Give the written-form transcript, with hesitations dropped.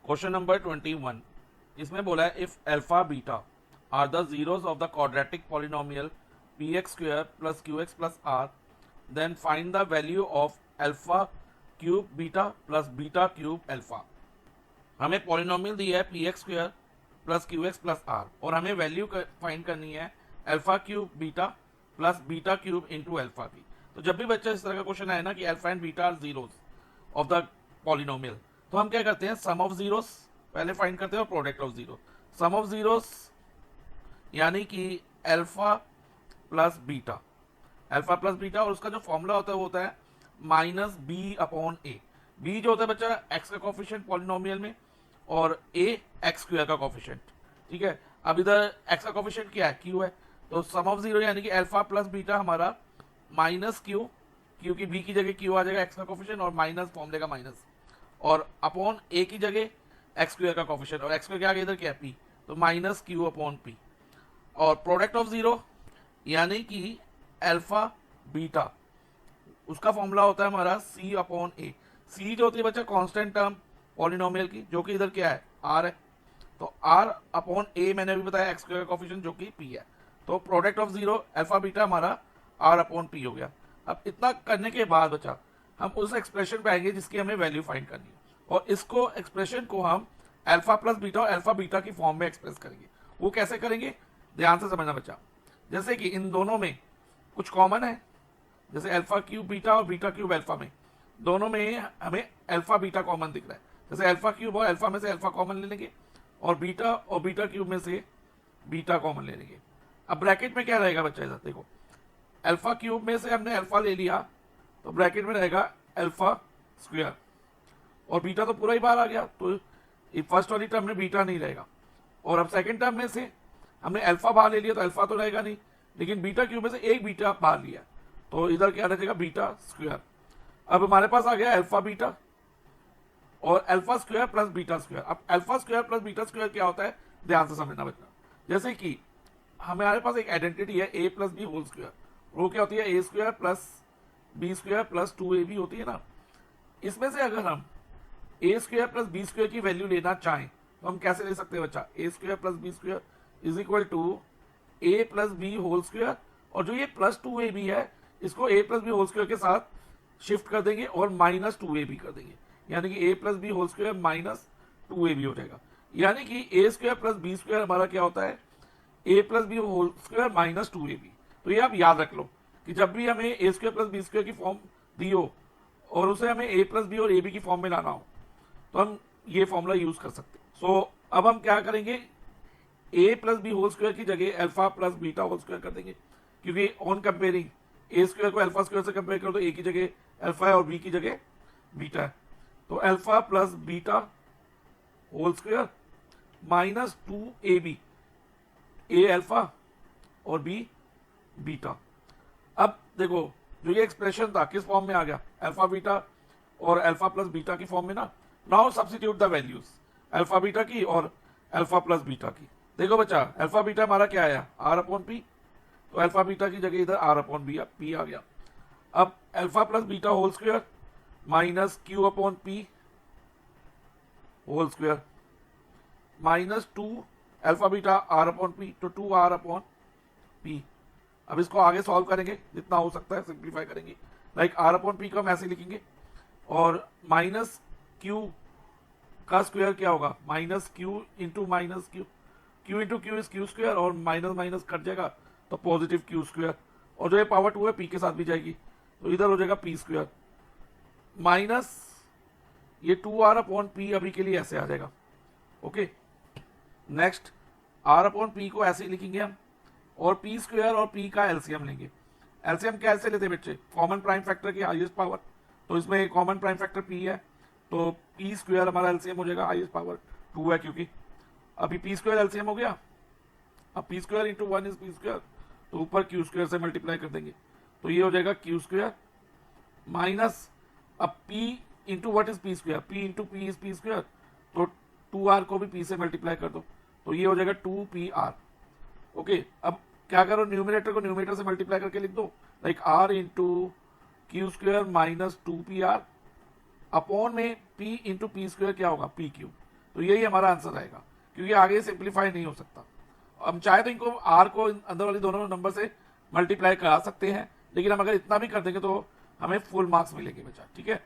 Question number 21 इसमें बोला है if alpha beta are the zeros of the quadratic polynomial p x square plus q x plus r then find the value of alpha cube beta plus beta cube alpha. हमें polynomial दी है p x square plus q x plus r और हमें value find करनी है alpha cube beta plus beta cube into alpha की। तो जब भी बच्चा इस तरह का क्वेश्चन आए ना कि alpha and beta are zeros of the polynomial, तो हम क्या करते हैं सम ऑफ जीरोस पहले फाइंड करते हैं और product of zero. Sum of zeros यानी कि alpha plus beta, alpha plus beta, और उसका जो फॉर्मूला होता है वो होता है minus b upon a. B जो होता है बच्चा एक्स का कोफिशिएंट पॉलिनोमियल में और ए एक्स स्क्वायर का कोफिशिएंट। ठीक है, अब इधर एक्स का कोफिशिएंट क्या है, क्यू है, तो सम ऑफ जीरो यानी कि अल्फा प्लस बीटा हमारा माइनस क्यू, क्यू की बी की जगह क्यू आ जाएगा एक्स का कोफिशिएंट और माइनस फॉर्म लेगा माइनस, और अपॉन ए की जगह एक्स स्क्वायर का कोफिशिएंट और एक्स स्क्वायर के आगे इधर क्या है पी, तो माइनस क्यू अपॉन पी। और प्रोडक्ट ऑफ जीरो यानी कि अल्फा बीटा, उसका फॉर्मूला होता है हमारा सी अपॉन ए। सी जो होती है बच्चा कांस्टेंट टर्म पॉलिनोमियल की, जो कि इधर क्या है आर है, तो आर अपॉन ए मैंने अभी बताया एक्स स्क्वायर का कोफिशिएंट जो कि पी है। तो product of zero alpha beta हमारा आर अपॉन पी हो गया। अब इतना करने के बाद बच्चा हम उस एक्सप्रेशन पे आएंगे जिसकी हमें वैल्यू फाइंड करनी है, और इसको एक्सप्रेशन को हम अल्फा प्लस बीटा और अल्फा बीटा की फॉर्म में एक्सप्रेस करेंगे। वो कैसे करेंगे, ध्यान से समझना बच्चा। जैसे कि इन दोनों में कुछ कॉमन है, जैसे अल्फा क्यूब बीटा और बीटा क्यूब अल्फा में, दोनों में हमें अल्फा बीटा कॉमन दिख रहा है। जैसे अल्फा क्यूब और अल्फा में से अल्फा कॉमन ले लेंगे और बीटा क्यूब में से बीटा कॉमन ले लेंगे। अब ब्रैकेट में क्या रहेगा बच्चा, इधर देखो अल्फा क्यूब में से हमने अल्फा ले लिया तो ब्रैकेट में रहेगा अल्फा स्क्वायर, और बीटा तो पूरा ही बाहर आ गया, तो फर्स्ट वाली टर्म में बीटा नहीं रहेगा। और अब सेकंड टर्म में से हमने अल्फा बाहर ले लिया तो अल्फा तो रहेगा नहीं, लेकिन बीटा क्यूब में से एक बीटा बाहर लिया तो इधर क्या रहेगा बीटा स्क्वायर। अब हमारे पास आ गया अल्फा बीटा और alpha square plus beta square. अब alpha square plus beta square क्या होता है, ध्यान से समझना बच्चा। जैसे कि हमारे पास एक आइडेंटिटी है A plus B whole square, वो क्या होती है A square plus B square plus 2ab होती है ना। इसमें से अगर हम A square plus B square की वैल्यू लेना चाहें तो हम कैसे ले सकते हैं बच्चा, A square plus B square is equal to A plus B whole square, और जो ये प्लस 2ab है इसको A plus B whole square के साथ शिफ्ट कर देंगे और माइनस 2ab कर देंगे, यानी कि A plus B whole square minus 2ab हो जाएगा। यानी कि A square plus B square हमारा क्या होता है A plus B whole square minus 2ab। तो ये आप याद रख लो कि जब भी हमें ए स्क्वायर प्लस बी स्क्वायर की फॉर्म दी हो और उसे हमें ए प्लस बी और ए बी की फॉर्म में लाना हो तो हम ये फॉर्मूला यूज कर सकते हैं। सो अब हम क्या करेंगे, a plus B whole square की जगह alpha plus beta whole square कर देंगे, क्योंकि ऑन कंपेयरिंग ए स्क्वायर को अल्फा स्क्वायर से कंपेयर करो तो ए की जगह अल्फा है और बी की जगह बीटा है, तो alpha plus beta whole square minus 2ab, a alpha और बी बीटा। अब देखो जो ये एक्सप्रेशन था किस फॉर्म में आ गया, अल्फा बीटा और अल्फा प्लस बीटा की फॉर्म में ना। Now substitute the values alpha beta की और अल्फा प्लस बीटा की। देखो बच्चा अल्फा बीटा हमारा क्या आया आर अपॉन पी, तो अल्फा बीटा की जगह इधर आर अपॉन बी पी आ गया। अब alpha plus beta whole square minus q upon p whole square minus 2 alpha beta r upon p, तो 2 आर अपॉन पी। अब इसको आगे सॉल्व करेंगे जितना हो सकता है, सिंप्लीफाई करेंगे। लाइक आर अपॉन पी को हम ऐसे लिखेंगे और माइनस क्यू का स्क्वायर क्या होगा minus Q into minus Q, Q into Q is Q square और माइनस माइनस कट जाएगा तो पॉजिटिव क्यू स्क्वायर, और जो ये पावर 2 है पी के साथ भी जाएगी तो इधर हो जाएगा पी स्क्वायर माइनस ये 2r अपॉन पी अभी के लिए ऐसे आ जाएगा। Okay, next r upon P को ऐसे लिखेंगे हम, और पी स्क्वायर और पी का एलसीएम लेंगे। एलसीएम कैसे लेते हैं बच्चे, कॉमन प्राइम फैक्टर की हाईएस्ट पावर, तो इसमें कॉमन प्राइम फैक्टर पी है तो पी स्क्वायर हमारा एलसीएम हो जाएगा, हाईएस्ट पावर 2 है क्योंकि अभी पी स्क्वायर एलसीएम हो गया। अब P square into 1 is P square, तो ऊपर क्यू स्क्वायर से मल्टीप्लाई कर देंगे तो ये हो जाएगा क्यू स्क्वायर माइनस, अब P into what is P square, P into P is P square, तो 2r को भी p से मल्टीप्लाई कर दो तो ये हो जाएगा 2pr। ओके, अब क्या करो न्यूमिनेटर को न्यूमिनेटर से मल्टीप्लाई करके लिख दो, like r into Q square minus 2pr upon में p इंटू पी स्क्वायर क्या होगा p क्यूब, तो यही हमारा आंसर आएगा, क्योंकि आगे सिंप्लीफाई नहीं हो सकता। हम चाहे तो इनको आर को अंदर वाली दोनों नंबर से मल्टीप्लाई करा सकते हैं, लेकिन हम अगर इतना भी कर देंगे तो हमें फुल मार्क्स मिलेंगे बच्चा, ठीक है।